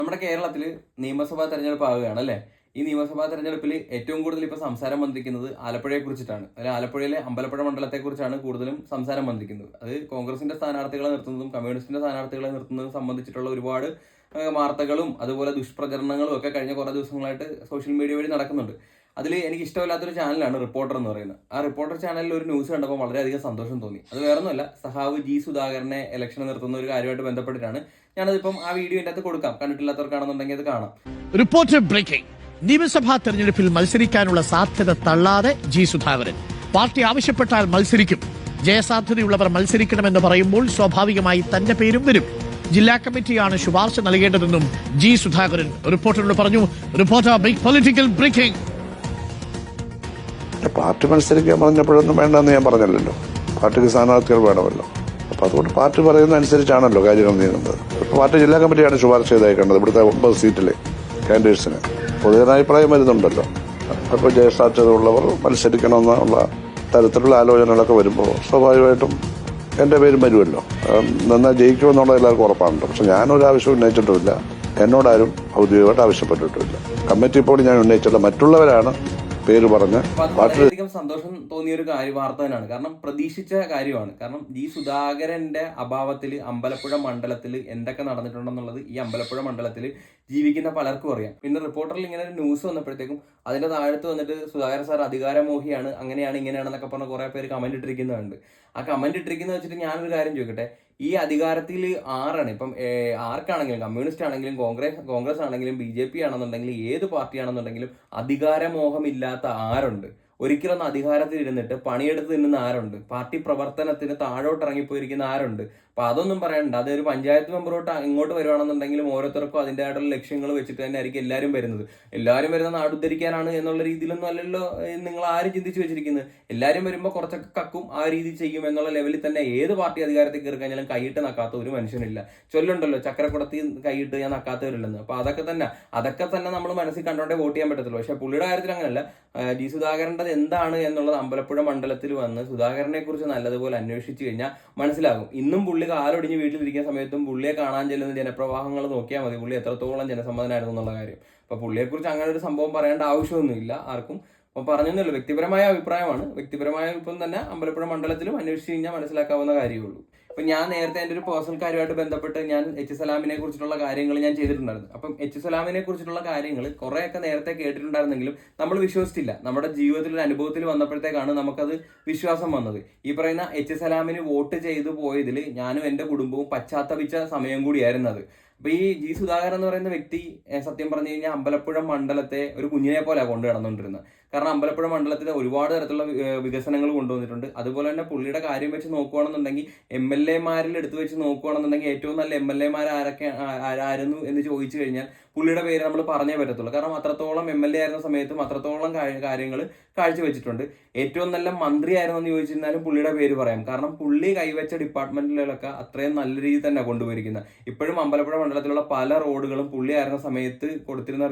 നമ്മുടെ കേരളത്തിൽ നിയമസഭാ തെരഞ്ഞെടുപ്പ് ആവുകയാണ് അല്ലേ? ഈ നിയമസഭാ തെരഞ്ഞെടുപ്പിൽ ഏറ്റവും കൂടുതൽ ഇപ്പോൾ സംസാരം വന്നിരിക്കുന്നത് ആലപ്പുഴയെ കുറിച്ചിട്ടാണ്. അതിൽ ആലപ്പുഴയിലെ അമ്പലപ്പുഴ മണ്ഡലത്തെക്കുറിച്ചാണ് കൂടുതലും സംസാരം വന്നിരിക്കുന്നത്. അത് കോൺഗ്രസിന്റെ സ്ഥാനാർത്ഥികളെ നിർത്തുന്നതും കമ്മ്യൂണിസ്റ്റിന്റെ സ്ഥാനാർത്ഥികളെ നിർത്തുന്നതും സംബന്ധിച്ചിട്ടുള്ള ഒരുപാട് വാർത്തകളും അതുപോലെ ദുഷ്പ്രചരണങ്ങളും ഒക്കെ കഴിഞ്ഞ കുറേ ദിവസങ്ങളായിട്ട് സോഷ്യൽ മീഡിയ വഴി നടക്കുന്നുണ്ട്. അതിൽ എനിക്ക് ഇഷ്ടമില്ലാത്തൊരു ചാനലാണ് റിപ്പോർട്ടർ എന്ന് പറയുന്നത്. ആ റിപ്പോർട്ടർ ചാനലിൽ ഒരു ന്യൂസ് കണ്ടപ്പോൾ വളരെയധികം സന്തോഷം തോന്നി. അത് വേറൊന്നുമല്ല, സഖാവ് ജി സുധാകരനെ ഇലക്ഷന് നിർത്തുന്ന ഒരു കാര്യമായിട്ട് ബന്ധപ്പെട്ടിട്ടാണ്. ഞാനതിപ്പം ആ വീഡിയോ എൻ്റെ അകത്ത് കൊടുക്കാം, കണ്ടിട്ടില്ലാത്തവർക്കാണെന്നുണ്ടെങ്കിൽ അത് കാണാം. Reporter breaking. നിയമസഭാ തെരഞ്ഞെടുപ്പിൽ മത്സരിക്കാനുള്ള സാധ്യത തള്ളാതെ ജി സുധാകരൻ. പാർട്ടി ആവശ്യപ്പെട്ടാൽ മത്സരിക്കും. ജയസാധ്യതയുള്ളവർ മത്സരിക്കണമെന്ന് പറയുമ്പോൾ സ്വാഭാവികമായി തന്റെ പേരും വരും. ജില്ലാ കമ്മിറ്റിയാണ് ശുപാർശ നൽകേണ്ടതെന്നും ജി സുധാകരൻ റിപ്പോർട്ടറിനോട് പറഞ്ഞു. Reporter big political breaking. Party മത്സരിക്കാൻ പറഞ്ഞപ്പോഴൊന്നും വേണ്ടെന്ന് ഞാൻ പറഞ്ഞല്ലോ. പാർട്ടിക്ക് സ്ഥാനാർത്ഥികൾ വേണമല്ലോ. അപ്പൊ അതുകൊണ്ട് പാർട്ടി പറയുന്ന അനുസരിച്ചാണല്ലോ കാര്യങ്ങൾ നീങ്ങുന്നത്. പാർട്ടി ജില്ലാ കമ്മിറ്റിയാണ് ശുപാർശ ചെയ്തേക്കേണ്ടത്. ഇവിടുത്തെ 9 സീറ്റിലെ കാൻഡിഡേറ്റ്സിന് പൊതുജനാഭിപ്രായം വരുന്നുണ്ടല്ലോ. അപ്പോൾ ജയസാധ്യത ഉള്ളവർ മത്സരിക്കണമെന്നുള്ള തരത്തിലുള്ള ആലോചനകളൊക്കെ വരുമ്പോൾ സ്വാഭാവികമായിട്ടും എന്റെ പേരും വരുമല്ലോ. നന്നായി ജയിക്കുമെന്നുള്ളത് എല്ലാവർക്കും ഉറപ്പാണല്ലോ. പക്ഷെ ഞാനൊരു ആവശ്യം ഉന്നയിച്ചിട്ടുമില്ല. എന്നോടാരും ഔദ്യോഗികമായിട്ട് ആവശ്യപ്പെട്ടിട്ടുമില്ല. കമ്മിറ്റി ഇപ്പോൾ ഞാൻ ഉന്നയിച്ചിട്ടുള്ള മറ്റുള്ളവരാണ് പേര് പറഞ്ഞ്. വളരെയധികം സന്തോഷം തോന്നിയ ഒരു വാർത്ത തന്നെയാണ്. കാരണം പ്രതീക്ഷിച്ച കാര്യമാണ്. കാരണം ജി സുധാകരന്റെ അഭാവത്തിൽ അമ്പലപ്പുഴ മണ്ഡലത്തിൽ എന്തൊക്കെ നടന്നിട്ടുണ്ടെന്നുള്ളത് ഈ അമ്പലപ്പുഴ മണ്ഡലത്തിൽ ജീവിക്കുന്ന പലർക്കും അറിയാം. പിന്നെ റിപ്പോർട്ടറിൽ ഇങ്ങനെ ഒരു ന്യൂസ് വന്നപ്പോഴത്തേക്കും അതിന്റെ താഴത്ത് വന്നിട്ട് സുധാകരൻ സാർ അധികാരമോഹിയാണ്, അങ്ങനെയാണ് ഇങ്ങനെയാണെന്നൊക്കെ പറഞ്ഞ കുറെ പേര് കമന്റ് ഇട്ടിരിക്കുന്നുണ്ട്. ആ കമന്റ് ഇട്ടിരിക്കുന്നത് വെച്ചിട്ട് ഞാനൊരു കാര്യം ചോദിക്കട്ടെ, ഈ അധികാരത്തിൽ ആരാണ് ഇപ്പം ആർക്കാണെങ്കിലും, കമ്മ്യൂണിസ്റ്റ് ആണെങ്കിലും കോൺഗ്രസ് ആണെങ്കിലും BJP ആണെന്നുണ്ടെങ്കിലും ഏത് പാർട്ടിയാണെന്നുണ്ടെങ്കിലും അധികാരമോഹമില്ലാത്ത ആരുണ്ട്? ഒരിക്കലൊന്ന് അധികാരത്തിൽ ഇരുന്നിട്ട് പണിയെടുത്ത് തിന്നുന്ന ആരുണ്ട്? പാർട്ടി പ്രവർത്തനത്തിന് താഴോട്ട് ഇറങ്ങിപ്പോയിരിക്കുന്ന ആരുണ്ട്? അപ്പൊ അതൊന്നും പറയണ്ട. അതൊരു പഞ്ചായത്ത് മെമ്പറോട്ട് ഇങ്ങോട്ട് വരുവാണെന്നുണ്ടെങ്കിലും ഓരോരുത്തർക്കും അതിൻ്റെതായിട്ടുള്ള ലക്ഷ്യങ്ങൾ വെച്ചിട്ട് തന്നെ ആയിരിക്കും എല്ലാവരും വരുന്നത്. എല്ലാവരും വരുന്ന നാടുദ്ധരിക്കാനാണ് എന്നുള്ള രീതിയിലൊന്നും അല്ലല്ലോ നിങ്ങൾ ആരും ചിന്തിച്ചു വെച്ചിരിക്കുന്നത്. എല്ലാവരും വരുമ്പോൾ കുറച്ചൊക്കെ കക്കും, ആ രീതി ചെയ്യും എന്നുള്ള ലെവലിൽ തന്നെ ഏത് പാർട്ടി അധികാരത്തിൽ കയറി കഴിഞ്ഞാലും കൈയിട്ട് നക്കാത്ത ഒരു മനുഷ്യനില്ല. ചൊല്ലുണ്ടല്ലോ, ചക്രക്കുടത്തി കൈയിട്ട് ഞാൻ നക്കാത്തവരില്ലെന്ന്. അപ്പൊ അതൊക്കെ തന്നെ നമ്മൾ മനസ്സിൽ കണ്ടോണ്ടേ വോട്ട് ചെയ്യാൻ പറ്റത്തുള്ളൂ. പക്ഷെ പുള്ളിയുടെ കാര്യത്തിൽ അങ്ങനെയല്ല. ജി സുധാകരൻ്റെ എന്താണ് എന്നുള്ളത് അമ്പലപ്പുഴ മണ്ഡലത്തിൽ വന്ന് സുധാകരനെ കുറിച്ച് നല്ലതുപോലെ അന്വേഷിച്ചു കഴിഞ്ഞാൽ മനസ്സിലാകും. ഇന്നും പുള്ളി കാലൊടിഞ്ഞ് വീട്ടിലിരിക്കുന്ന സമയത്തും പുള്ളിയെ കാണാൻ ചെല്ലുന്ന ജനപ്രവാഹങ്ങൾ നോക്കിയാൽ മതി പുള്ളി എത്രത്തോളം ജനസമ്മതനായിരുന്നു എന്നുള്ള കാര്യം. അപ്പൊ പുള്ളിയെക്കുറിച്ച് അങ്ങനെ ഒരു സംഭവം പറയേണ്ട ആവശ്യമൊന്നുമില്ല ആർക്കും. അപ്പൊ പറഞ്ഞെന്നുള്ളൂ, വ്യക്തിപരമായ അഭിപ്രായമാണ്. വ്യക്തിപരമായ ഇപ്പം തന്നെ അമ്പലപ്പുഴ മണ്ഡലത്തിലും അന്വേഷിച്ച് കഴിഞ്ഞാൽ മനസ്സിലാക്കാവുന്ന കാര്യമേ ഉള്ളൂ. ഇപ്പൊ ഞാൻ നേരത്തെ എൻ്റെ ഒരു പേഴ്സണൽ കാര്യമായിട്ട് ബന്ധപ്പെട്ട് ഞാൻ H സലാമിനെ കുറിച്ചിട്ടുള്ള കാര്യങ്ങൾ ഞാൻ ചെയ്തിട്ടുണ്ടായിരുന്നു. അപ്പം H സലാമിനെ കുറിച്ചിട്ടുള്ള കാര്യങ്ങൾ കുറെയൊക്കെ നേരത്തെ കേട്ടിട്ടുണ്ടായിരുന്നെങ്കിലും നമ്മൾ വിശ്വസിച്ചില്ല. നമ്മുടെ ജീവിതത്തിൽ ഒരു അനുഭവത്തിൽ വന്നപ്പോഴത്തേക്കാണ് നമുക്കത് വിശ്വാസം വന്നത്. ഈ പറയുന്ന H സലാമിന് വോട്ട് ചെയ്തു പോയതിൽ ഞാനും എൻ്റെ കുടുംബവും പശ്ചാത്തപിച്ച സമയം കൂടിയായിരുന്നു അത്. അപ്പൊ ഈ ജി സുധാകരൻ എന്ന് പറയുന്ന വ്യക്തി സത്യം പറഞ്ഞു കഴിഞ്ഞാൽ അമ്പലപ്പുഴ മണ്ഡലത്തെ ഒരു കുഞ്ഞിനെ പോലെ കൊണ്ടു നടന്നുകൊണ്ടിരുന്നത്. കാരണം അമ്പലപ്പുഴ മണ്ഡലത്തിൽ ഒരുപാട് തരത്തിലുള്ള വികസനങ്ങൾ കൊണ്ടുവന്നിട്ടുണ്ട്. അതുപോലെ തന്നെ പുള്ളിയുടെ കാര്യം വെച്ച് നോക്കുകയാണെന്നുണ്ടെങ്കിൽ MLA-മാരിൽ എടുത്തു വെച്ച് നോക്കുകയാണെന്നുണ്ടെങ്കിൽ ഏറ്റവും നല്ല MLA-മാർ ആരായിരുന്നു എന്ന് ചോദിച്ചു കഴിഞ്ഞാൽ പുള്ളിയുടെ പേര് നമ്മൾ പറഞ്ഞേ പറ്റത്തുള്ളൂ. കാരണം അത്രത്തോളം MLA ആയിരുന്ന സമയത്തും അത്രത്തോളം കാര്യങ്ങൾ കാഴ്ചവെച്ചിട്ടുണ്ട്. ഏറ്റവും നല്ല മന്ത്രി ആയിരുന്നു എന്ന് ചോദിച്ചിരുന്നാലും പുള്ളിയുടെ പേര് പറയാം. കാരണം പുള്ളി കൈവച്ച ഡിപ്പാർട്ട്മെന്റിലൊക്കെ അത്രയും നല്ല രീതിയിൽ തന്നെ കൊണ്ടുപോയിരിക്കുന്നത്. ഇപ്പോഴും അമ്പലപ്പുഴ മണ്ഡലത്തിലുള്ള പല റോഡുകളും പുള്ളി ആയിരുന്ന സമയത്ത്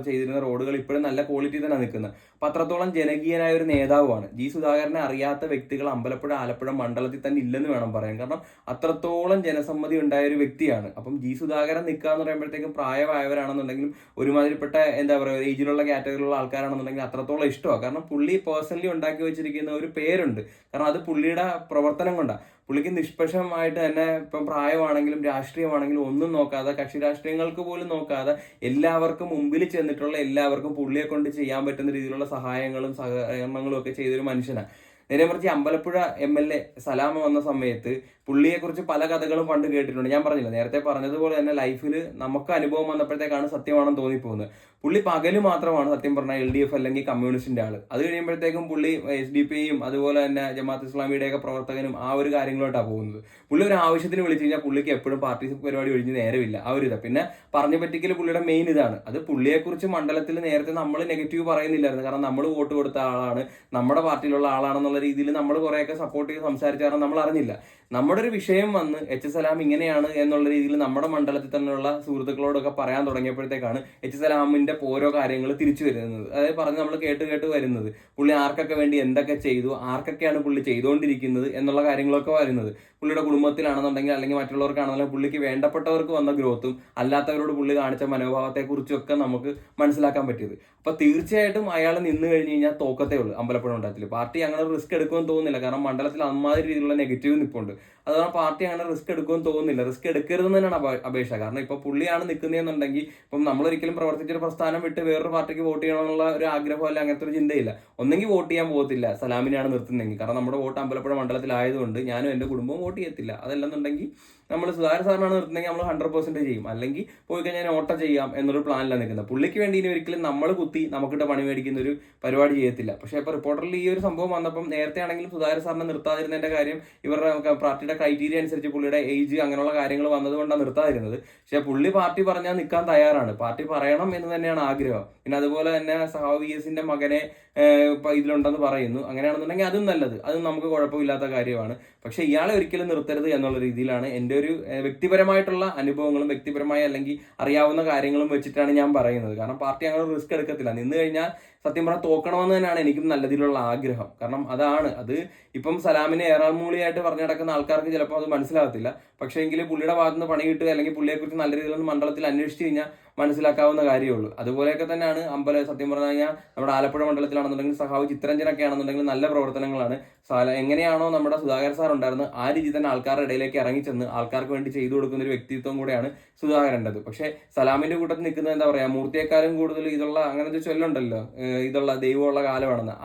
ചെയ്തിരുന്ന റോഡുകൾ ഇപ്പോഴും നല്ല ക്വാളിറ്റി തന്നെ നിൽക്കുന്നത്. അപ്പൊ അത്രത്തോളം ജനകീയനായ ഒരു നേതാവാണ്. ജി സുധാകരനെ അറിയാത്ത വ്യക്തികൾ അമ്പലപ്പുഴ ആലപ്പുഴ മണ്ഡലത്തിൽ തന്നെ ഇല്ലെന്ന് വേണം പറയാൻ. കാരണം അത്രത്തോളം ജനസമ്മതി ഉണ്ടായ ഒരു വ്യക്തിയാണ്. അപ്പം ജി സുധാകരൻ നിൽക്കുക എന്ന് പറയുമ്പോഴത്തേക്കും പ്രായമായവരാണെന്നുണ്ടെങ്കിലും ഒരുമാതിരിപ്പെട്ട എന്താ പറയുക ഏജിലുള്ള കാറ്റഗറിയിലുള്ള ആൾക്കാരാണെന്നുണ്ടെങ്കിൽ അത്രത്തോളം ഇഷ്ടമാണ്. കാരണം പുള്ളി പേഴ്സണലി ഉണ്ടാക്കി വെച്ചിരിക്കുന്ന ഒരു പേരുണ്ട്. കാരണം അത് പുള്ളിയുടെ പ്രവർത്തനം കൊണ്ടാണ്. പുള്ളിക്ക് നിഷ്പക്ഷമായിട്ട് തന്നെ ഇപ്പം പ്രായമാണെങ്കിലും രാഷ്ട്രീയമാണെങ്കിലും ഒന്നും നോക്കാതെ, കക്ഷി രാഷ്ട്രീയങ്ങൾക്ക് പോലും നോക്കാതെ എല്ലാവർക്കും മുമ്പിൽ ചെന്നിട്ടുള്ള എല്ലാവർക്കും പുള്ളിയെ കൊണ്ട് ചെയ്യാൻ പറ്റുന്ന രീതിയിലുള്ള സഹായങ്ങളും സഹകരണങ്ങളും ഒക്കെ ചെയ്തൊരു മനുഷ്യനാണ്. നേരെ മറിച്ച് അമ്പലപ്പുഴ MLA സലാമ വന്ന സമയത്ത് പുള്ളിയെക്കുറിച്ച് പല കഥകളും പണ്ട് കേട്ടിട്ടുണ്ട്. ഞാൻ പറഞ്ഞില്ല, നേരത്തെ പറഞ്ഞതുപോലെ തന്നെ ലൈഫിൽ നമുക്ക് അനുഭവം വന്നപ്പോഴത്തേക്കാണ് സത്യമാണെന്ന് തോന്നിപ്പോകുന്നത്. പുള്ളി പകല് മാത്രമാണ് സത്യം പറഞ്ഞാൽ LDF അല്ലെങ്കിൽ കമ്മ്യൂണിസ്റ്റിന്റെ ആള്. അത് കഴിയുമ്പോഴത്തേക്കും പുള്ളി SDPയും അതുപോലെ തന്നെ ജമാഅത്ത് ഇസ്ലാമിയുടെയൊക്കെ പ്രവർത്തകനും ആ ഒരു കാര്യങ്ങളോട്ടാണ് പോകുന്നത്. പുള്ളി ഒരു ആവശ്യത്തിന് വിളിച്ചു കഴിഞ്ഞാൽ പുള്ളിക്ക് എപ്പോഴും പാർട്ടി പരിപാടി ഒഴിഞ്ഞ് നേരമില്ല. ആ ഒരു ഇതാണ്. പിന്നെ പറഞ്ഞു പറ്റിക്കൽ പുള്ളിയുടെ മെയിൻ ഇതാണ്. അത് പുള്ളിയെക്കുറിച്ച് മണ്ഡലത്തിൽ നേരത്തെ നമ്മൾ നെഗറ്റീവ് പറയുന്നില്ലായിരുന്നു. കാരണം നമ്മൾ വോട്ട് കൊടുത്ത ആളാണ്, നമ്മുടെ പാർട്ടിയിലുള്ള ആളാണെന്നുള്ള രീതിയിൽ നമ്മൾ കുറേയൊക്കെ സപ്പോർട്ട് ചെയ്ത് സംസാരിച്ച കാരണം നമ്മൾ അറിഞ്ഞില്ല. നമ്മുടെ ഒരു വിഷയം വന്ന് എച്ച് സലാം ഇങ്ങനെയാണ് എന്നുള്ള രീതിയിൽ നമ്മുടെ മണ്ഡലത്തിൽ തന്നെയുള്ള സുഹൃത്തുക്കളോടൊക്കെ പറയാൻ തുടങ്ങിയപ്പോഴത്തേക്കാണ് എച്ച് സലാമിന്റെ ഓരോ കാര്യങ്ങൾ തിരിച്ചു വരുന്നത്. അതായത് പറഞ്ഞ് നമ്മൾ കേട്ട് വരുന്നത് പുള്ളി ആർക്കൊക്കെ വേണ്ടി എന്തൊക്കെ ചെയ്തു, ആർക്കൊക്കെയാണ് പുള്ളി ചെയ്തുകൊണ്ടിരിക്കുന്നത് എന്നുള്ള കാര്യങ്ങളൊക്കെ വരുന്നത്. പുള്ളിയുടെ കുടുംബത്തിലാണെന്നുണ്ടെങ്കിൽ അല്ലെങ്കിൽ മറ്റുള്ളവർക്കാണെന്നുണ്ടെങ്കിൽ പുള്ളിക്ക് വേണ്ടപ്പെട്ടവർക്ക് വന്ന ഗ്രോത്തും അല്ലാത്തവരോട് പുള്ളി കാണിച്ച മനോഭാവത്തെക്കുറിച്ചും ഒക്കെ നമുക്ക് മനസ്സിലാക്കാൻ പറ്റിയത്. അപ്പൊ തീർച്ചയായിട്ടും അയാൾ നിന്ന് കഴിഞ്ഞ് കഴിഞ്ഞാൽ തോക്കത്തേ ഉള്ളൂ അമ്പലപ്പുഴ മണ്ഡലത്തിൽ. പാർട്ടി അങ്ങനെ റിസ്ക് എടുക്കുമെന്ന് തോന്നുന്നില്ല, കാരണം മണ്ഡലത്തിൽ അമ്മാതിരി രീതിയിലുള്ള നെഗറ്റീവ് നിൽപ്പുണ്ട്. അതുകൊണ്ട് പാർട്ടി അങ്ങനെ റിസ്ക് എടുക്കുമെന്ന് തോന്നുന്നില്ല. റിസ്ക് എടുക്കരുതെന്ന് തന്നെയാണ് അപേക്ഷ. കാരണം ഇപ്പൊ പുള്ളിയാണ് നിൽക്കുന്നതെന്നുണ്ടെങ്കിൽ ഇപ്പം നമ്മളൊരിക്കലും പ്രവർത്തിച്ചൊരു പ്രസ്ഥാനം വിട്ട് വേറൊരു പാർട്ടിക്ക് വോട്ട് ചെയ്യണമെന്നുള്ള ഒരു ആഗ്രഹം അല്ല, അങ്ങനത്തെ ഒരു ചിന്തയില്ല. ഒന്നെങ്കിൽ വോട്ട് ചെയ്യാൻ പോകത്തില്ല സലാമിനെയാണ് നിർത്തുന്നതെങ്കിൽ, കാരണം നമ്മുടെ വോട്ട് അമ്പലപ്പുഴ മണ്ഡലത്തിലായതുകൊണ്ട് ഞാനും എൻ്റെ കുടുംബവും വോട്ട് ചെയ്യത്തില്ല. അതല്ലെന്നുണ്ടെങ്കിൽ നമ്മൾ സുധാകരൻ സാറിനാണ് നിർത്തുന്നെങ്കിൽ നമ്മൾ 100% ചെയ്യും, അല്ലെങ്കിൽ പോയി കഴിഞ്ഞാൽ ഓട്ടം ചെയ്യാം എന്നൊരു പ്ലാനിലാണ് നിൽക്കുന്നത്. പുള്ളിക്ക് വേണ്ടി ഇനി ഒരിക്കലും നമ്മൾ കുത്തി നമുക്കിട്ട് പണി മേടിക്കുന്ന ഒരു പരിപാടി ചെയ്യത്തില്ല. പക്ഷേ ഇപ്പോൾ റിപ്പോർട്ടറിൽ ഈ ഒരു സംഭവം വന്നപ്പം നേരത്തെ ആണെങ്കിലും സുധാകരൻ സാറിനെ നിർത്താതിരുന്നതിന്റെ കാര്യം ഇവരുടെ പാർട്ടിയുടെ ക്രൈറ്റീരിയ അനുസരിച്ച് പുള്ളിയുടെ ഏജ് അങ്ങനെയുള്ള കാര്യങ്ങൾ വന്നതുകൊണ്ടാണ് നിർത്താതിരുന്നത്. പക്ഷേ പുള്ളി പാർട്ടി പറഞ്ഞാൽ നിൽക്കാൻ തയ്യാറാണ്, പാർട്ടി പറയണം എന്ന് തന്നെയാണ് ആഗ്രഹം. പിന്നെ അതുപോലെ തന്നെ സഹാവ് VS-ന്റെ മകനെ ഇതിലുണ്ടെന്ന് പറയുന്നു. അങ്ങനെയാണെന്നുണ്ടെങ്കിൽ അതും നല്ലത്, അതും നമുക്ക് കുഴപ്പമില്ലാത്ത കാര്യമാണ്. പക്ഷെ ഇയാളെ ഒരിക്കലും നിർത്തരുത് എന്നുള്ള രീതിയിലാണ് എൻ്റെ ഒരു വ്യക്തിപരമായിട്ടുള്ള അനുഭവങ്ങളും വ്യക്തിപരമായ അല്ലെങ്കിൽ അറിയാവുന്ന കാര്യങ്ങളും വെച്ചിട്ടാണ് ഞാൻ പറയുന്നത്. കാരണം പാർട്ടി അങ്ങനെ റിസ്ക് എടുക്കത്തില്ല. നിന്ന് കഴിഞ്ഞാൽ സത്യം പറഞ്ഞാൽ തോക്കണമെന്ന് തന്നെയാണ് എനിക്കും നല്ല രീതിയിലുള്ള ആഗ്രഹം. കാരണം അത് ഇപ്പം സലാമിനെ ഏറാൾമൂളിയായിട്ട് പറഞ്ഞു നടക്കുന്ന ആൾക്കാർക്ക് ചിലപ്പോൾ അത് മനസ്സിലാകത്തില്ല. പക്ഷേ എങ്കിൽ പുള്ളിയുടെ ഭാഗത്ത് നിന്ന് പണി കിട്ടുക അല്ലെങ്കിൽ പുള്ളിയെക്കുറിച്ച് നല്ല രീതിയിൽ മണ്ഡലത്തിൽ അന്വേഷിച്ച് കഴിഞ്ഞാൽ മനസ്സിലാക്കാവുന്ന കാര്യമുള്ളൂ. അതുപോലെയൊക്കെ തന്നെയാണ് സത്യം പറഞ്ഞു കഴിഞ്ഞാൽ നമ്മുടെ ആലപ്പുഴ മണ്ഡലത്തിലാണെന്നുണ്ടെങ്കിൽ സഹാവ് ചിത്രരഞ്ജനൊക്കെ ആണെന്നുണ്ടെങ്കിൽ നല്ല പ്രവർത്തനങ്ങളാണ്. എങ്ങനെയാണോ നമ്മുടെ സുധാകരൻ സാർ ഉണ്ടായിരുന്നത് ആ രീതി തന്നെ ആൾക്കാരുടെ ഇടയിലേക്ക് ഇറങ്ങിച്ചെന്ന് ആൾക്കാർക്ക് വേണ്ടി ചെയ്തു കൊടുക്കുന്ന ഒരു വ്യക്തിത്വം കൂടെയാണ് സുധാകരൻ്റെത്. പക്ഷേ സലാമിന്റെ കൂട്ടത്തിൽ നിൽക്കുന്നത് എന്താ പറയാ, മൂർത്തിയേക്കാളും കൂടുതൽ ഇതുള്ള അങ്ങനത്തെ ചൊല്ലുണ്ടല്ലോ, ഇതുള്ള ദൈവമുള്ള കാലമാണെന്ന്.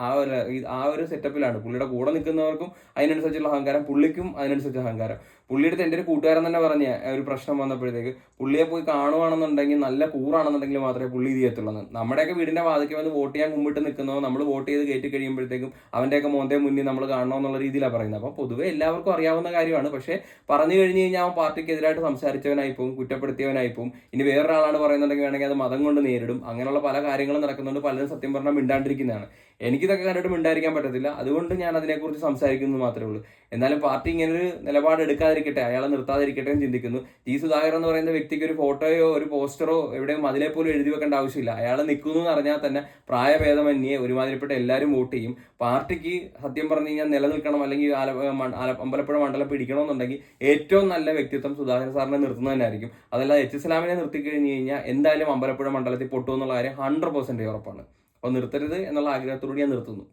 ആ ഒരു സെറ്റപ്പിലാണ് പുള്ളിയുടെ കൂടെ നിൽക്കുന്നവർക്കും അതിനനുസരിച്ചുള്ള അഹങ്കാരം, പുള്ളിക്കും അതിനനുസരിച്ച് അഹങ്കാരം. പുള്ളിയുടെ എൻ്റെ ഒരു കൂട്ടുകാരൻ തന്നെ പറഞ്ഞ ഒരു പ്രശ്നം വന്നപ്പോഴത്തേക്ക് പുള്ളിയെ പോയി കാണുവാണെന്നുണ്ടെങ്കിൽ നല്ല കൂറാണെന്നുണ്ടെങ്കിൽ മാത്രമേ പുള്ളി ഇത് ചെയ്യത്തുള്ളൂ. നമ്മുടെയൊക്കെ വീടിന്റെ വാതിക്ക് വന്ന് വോട്ട് ചെയ്യാൻ കുമ്പിട്ട് നിൽക്കുന്നവോ നമ്മൾ വോട്ട് ചെയ്ത് കയറ്റി കഴിയുമ്പോഴത്തേക്കും അവൻ്റെയൊക്കെ മോന്തേ മുന്നിൽ നമ്മൾ കാണണമെന്നുള്ള രീതിയിലാണ് പറയുന്നത്. അപ്പോൾ പൊതുവെ എല്ലാവർക്കും അറിയാവുന്ന കാര്യമാണ്. പക്ഷേ പറഞ്ഞു കഴിഞ്ഞ് കഴിഞ്ഞാൽ അവൻ പാർട്ടിക്ക് എതിരായിട്ട് സംസാരിച്ചവനായി പോകും, കുറ്റപ്പെടുത്തിയവനായി പോകും. ഇനി വേറൊരാളാണ് പറയുന്നുണ്ടെങ്കിൽ വേണമെങ്കിൽ അത് മതം കൊണ്ട് നേരിടും. അങ്ങനെയുള്ള പല കാര്യങ്ങളും നടക്കുന്നുണ്ട്. പലരും സത്യം പറഞ്ഞാൽ മിണ്ടാണ്ടിരിക്കുന്നതാണ്. എനിക്കിതൊക്കെ കണ്ടിട്ട് മിണ്ടായിരിക്കാൻ പറ്റത്തില്ല. അതുകൊണ്ട് ഞാൻ അതിനെക്കുറിച്ച് സംസാരിക്കുന്നത് മാത്രമേ ഉള്ളൂ. എന്നാലും പാർട്ടി ഇങ്ങനൊരു നിലപാട് എടുക്കാതിരിക്കട്ടെ, അയാളെ നിർത്താതിരിക്കട്ടെ എന്ന് ചിന്തിക്കുന്നു. ജി സുധാകരൻ എന്ന് പറയുന്ന വ്യക്തിക്ക് ഒരു ഫോട്ടോയോ ഒരു പോസ്റ്ററോ എവിടെയും അതിലെ പോലും എഴുതി വെക്കേണ്ട ആവശ്യമില്ല. അയാൾ നിൽക്കുന്നു എന്ന് അറിഞ്ഞാൽ തന്നെ പ്രായഭേദമന്യേ ഒരുമാതിരിപ്പെട്ട എല്ലാവരും വോട്ട് ചെയ്യും. പാർട്ടിക്ക് സത്യം പറഞ്ഞു കഴിഞ്ഞാൽ നിലനിൽക്കണം അല്ലെങ്കിൽ അമ്പലപ്പുഴ മണ്ഡലം പിടിക്കണമെന്നുണ്ടെങ്കിൽ ഏറ്റവും നല്ല വ്യക്തിത്വം സുധാകരൻ സാറിനെ നിർത്തുന്നത് തന്നെയായിരിക്കും. അതല്ല എച്ച് സലാമിനെ നിർത്തിക്കഴിഞ്ഞ് കഴിഞ്ഞാൽ എന്തായാലും അമ്പലപ്പുഴ മണ്ഡലത്തിൽ പൊട്ടുമെന്നുള്ള കാര്യം 100% ഉറപ്പാണ്. അപ്പോൾ നിർത്തരുത് എന്നുള്ള ആഗ്രഹത്തോടുകൂടി ഞാൻ നിർത്തുന്നു.